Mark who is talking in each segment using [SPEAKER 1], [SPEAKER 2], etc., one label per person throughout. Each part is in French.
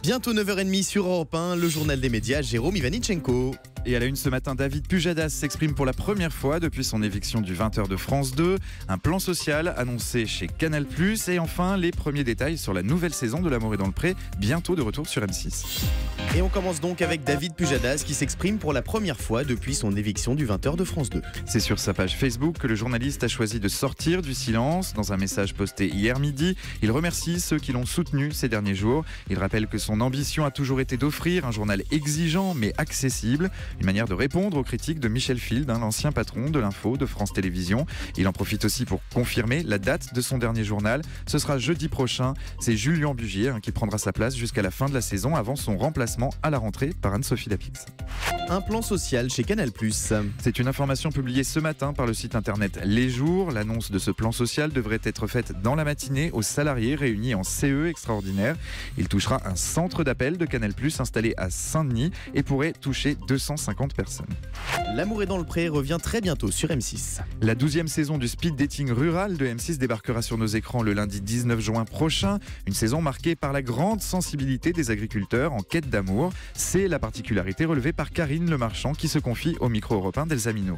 [SPEAKER 1] Bientôt 9h30 sur Europe 1, le journal des médias, Jérôme Ivanichenko.
[SPEAKER 2] Et à la une ce matin, David Pujadas s'exprime pour la première fois depuis son éviction du 20h de France 2. Un plan social annoncé chez Canal+. Et enfin, les premiers détails sur la nouvelle saison de L'Amour est dans le pré, bientôt de retour sur M6.
[SPEAKER 1] Et on commence donc avec David Pujadas qui s'exprime pour la première fois depuis son éviction du 20h de France 2.
[SPEAKER 2] C'est sur sa page Facebook que le journaliste a choisi de sortir du silence. Dans un message posté hier midi, il remercie ceux qui l'ont soutenu ces derniers jours. Il rappelle que son ambition a toujours été d'offrir un journal exigeant mais accessible. Une manière de répondre aux critiques de Michel Field, l'ancien patron de l'info de France Télévisions. Il en profite aussi pour confirmer la date de son dernier journal. Ce sera jeudi prochain. C'est Julien Bugier qui prendra sa place jusqu'à la fin de la saison avant son remplacement à la rentrée par Anne-Sophie Lapix.
[SPEAKER 1] Un plan social chez Canal+.
[SPEAKER 2] C'est une information publiée ce matin par le site internet Les Jours. L'annonce de ce plan social devrait être faite dans la matinée aux salariés réunis en CE extraordinaire. Il touchera un centre d'appel de Canal+ installé à Saint-Denis et pourrait toucher 250 personnes.
[SPEAKER 1] L'amour est dans le pré revient très bientôt sur M6.
[SPEAKER 2] La 12e saison du speed dating rural de M6 débarquera sur nos écrans le lundi 19 juin prochain. Une saison marquée par la grande sensibilité des agriculteurs en quête d'amour. C'est la particularité relevée par Karine Le Marchand qui se confie au micro européen d'Elsa Minot.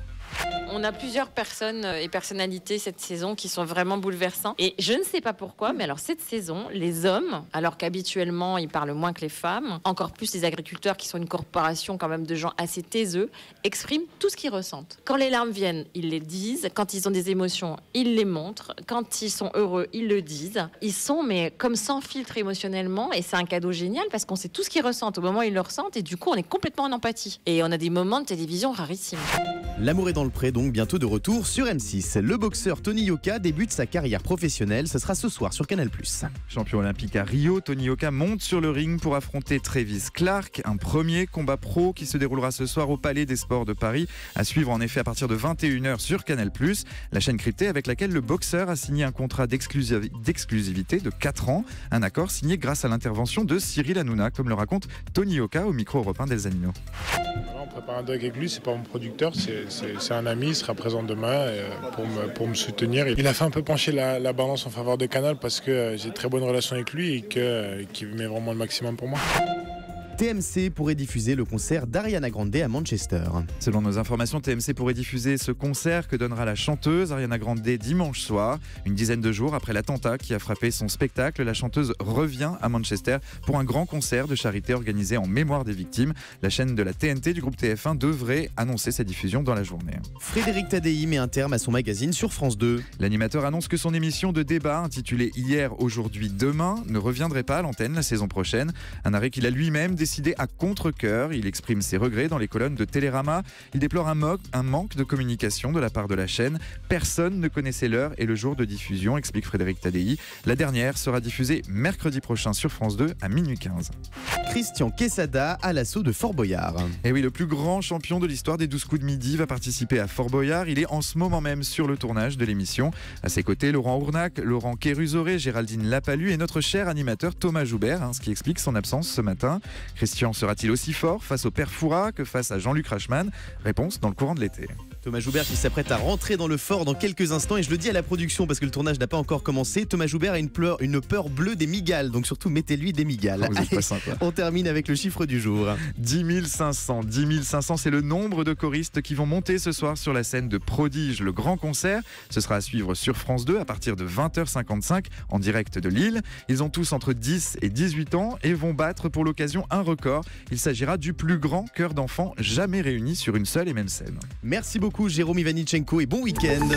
[SPEAKER 3] On a plusieurs personnes et personnalités cette saison qui sont vraiment bouleversantes. Et je ne sais pas pourquoi, mais alors cette saison, les hommes, alors qu'habituellement ils parlent moins que les femmes, encore plus les agriculteurs qui sont une corporation quand même de gens assez taiseux, expriment tout ce qu'ils ressentent. Quand les larmes viennent, ils les disent. Quand ils ont des émotions, ils les montrent. Quand ils sont heureux, ils le disent. Ils sont mais comme sans filtre émotionnellement et c'est un cadeau génial parce qu'on sait tout ce qu'ils ressentent au moment où ils le ressentent et du coup on est complètement en empathie. Et on a des moments de télévision rarissimes.
[SPEAKER 1] L'amour est dans le pré, donc bientôt de retour sur M6. Le boxeur Tony Yoka débute sa carrière professionnelle. Ce sera ce soir sur Canal+.
[SPEAKER 2] Champion olympique à Rio, Tony Yoka monte sur le ring pour affronter Travis Clark. Un premier combat pro qui se déroulera ce soir au Palais des Sports de Paris. À suivre en effet à partir de 21h sur Canal+. La chaîne cryptée avec laquelle le boxeur a signé un contrat d'exclusivité de 4 ans. Un accord signé grâce à l'intervention de Cyril Hanouna, comme le raconte Tony Yoka au micro européen d'Elsa Minot.
[SPEAKER 4] On prépare un doc avec lui, c'est pas mon producteur, c'est un ami, il sera présent demain pour me soutenir. Il a fait un peu pencher la balance en faveur de Canal parce que j'ai très bonne relation avec lui et qu'il met vraiment le maximum pour moi.
[SPEAKER 1] TMC pourrait diffuser le concert d'Ariana Grande à Manchester.
[SPEAKER 2] Selon nos informations, TMC pourrait diffuser ce concert que donnera la chanteuse Ariana Grande dimanche soir. Une dizaine de jours après l'attentat qui a frappé son spectacle, la chanteuse revient à Manchester pour un grand concert de charité organisé en mémoire des victimes. La chaîne de la TNT du groupe TF1 devrait annoncer sa diffusion dans la journée.
[SPEAKER 1] Frédéric Tadei met un terme à son magazine sur France 2.
[SPEAKER 2] L'animateur annonce que son émission de débat intitulée Hier, aujourd'hui, demain ne reviendrait pas à l'antenne la saison prochaine. Un arrêt qu'il a lui-même décidé à contre-cœur. Il exprime ses regrets dans les colonnes de Télérama. Il déplore un manque de communication de la part de la chaîne. Personne ne connaissait l'heure et le jour de diffusion, explique Frédéric Tadei. La dernière sera diffusée mercredi prochain sur France 2 à minuit 15.
[SPEAKER 1] Christian Quesada à l'assaut de Fort Boyard.
[SPEAKER 2] Et oui, le plus grand champion de l'histoire des 12 coups de midi va participer à Fort Boyard. Il est en ce moment même sur le tournage de l'émission. À ses côtés, Laurent Ournac, Laurent Kérusoré, Géraldine Lapalu et notre cher animateur Thomas Joubert, ce qui explique son absence ce matin. Christian sera-t-il aussi fort face au père Fouras que face à Jean-Luc Reichmann? Réponse dans le courant de l'été.
[SPEAKER 1] Thomas Joubert qui s'apprête à rentrer dans le fort dans quelques instants et je le dis à la production parce que le tournage n'a pas encore commencé. Thomas Joubert a une peur bleue des migales, donc surtout mettez-lui des migales.
[SPEAKER 2] Vous êtes pas sympa.
[SPEAKER 1] On termine avec le chiffre du jour.
[SPEAKER 2] 10 500. 10 500, c'est le nombre de choristes qui vont monter ce soir sur la scène de Prodige, le grand concert. Ce sera à suivre sur France 2 à partir de 20h55 en direct de Lille. Ils ont tous entre 10 et 18 ans et vont battre pour l'occasion un record. Il s'agira du plus grand chœur d'enfants jamais réuni sur une seule et même scène.
[SPEAKER 1] Merci beaucoup Jérôme Ivanichenko et bon week-end.